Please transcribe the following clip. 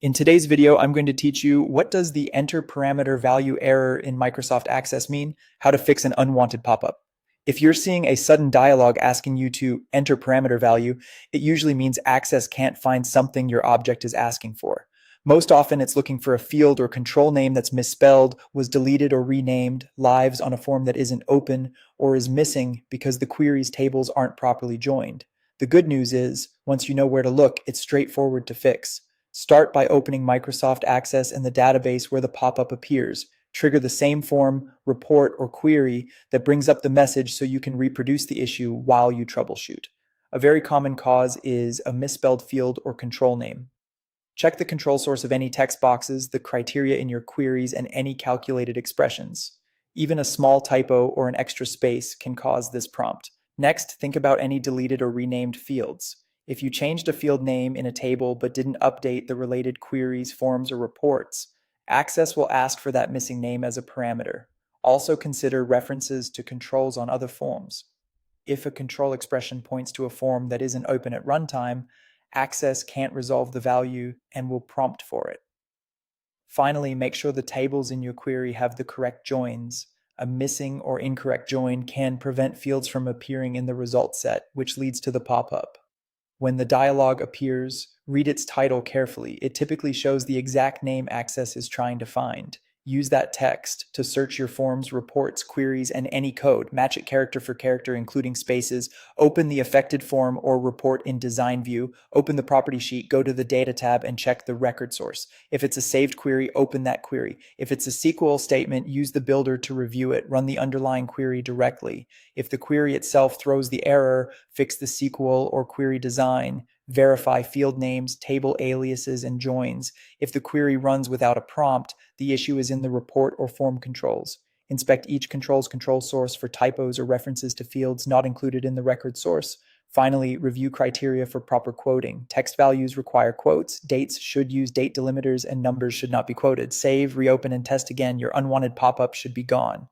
In today's video, I'm going to teach you what does the enter parameter value error in Microsoft Access mean, how to fix an unwanted pop-up. If you're seeing a sudden dialog asking you to enter parameter value, it usually means Access can't find something your object is asking for. Most often, it's looking for a field or control name that's misspelled, was deleted or renamed, lives on a form that isn't open, or is missing because the query's tables aren't properly joined. The good news is, once you know where to look, it's straightforward to fix. Start by opening Microsoft Access in the database where the pop-up appears. Trigger the same form, report, or query that brings up the message so you can reproduce the issue while you troubleshoot. A very common cause is a misspelled field or control name. Check the control source of any text boxes, the criteria in your queries, and any calculated expressions. Even a small typo or an extra space can cause this prompt. Next, think about any deleted or renamed fields. If you changed a field name in a table but didn't update the related queries, forms, or reports, Access will ask for that missing name as a parameter. Also consider references to controls on other forms. If a control expression points to a form that isn't open at runtime, Access can't resolve the value and will prompt for it. Finally, make sure the tables in your query have the correct joins. A missing or incorrect join can prevent fields from appearing in the result set, which leads to the pop-up. When the dialog appears, read its title carefully. It typically shows the exact name Access is trying to find. Use that text to search your forms, reports, queries, and any code. Match it character for character, including spaces. Open the affected form or report in design view. Open the property sheet, go to the data tab, and check the record source. If it's a saved query, open that query. If it's a SQL statement, use the builder to review it. Run the underlying query directly. If the query itself throws the error, fix the SQL or query design. Verify field names, table aliases, and joins. If the query runs without a prompt, the issue is in the report or form controls. Inspect each control's control source for typos or references to fields not included in the record source. Finally, review criteria for proper quoting. Text values require quotes, dates should use date delimiters, and numbers should not be quoted. Save, reopen, and test again. Your unwanted pop-up should be gone.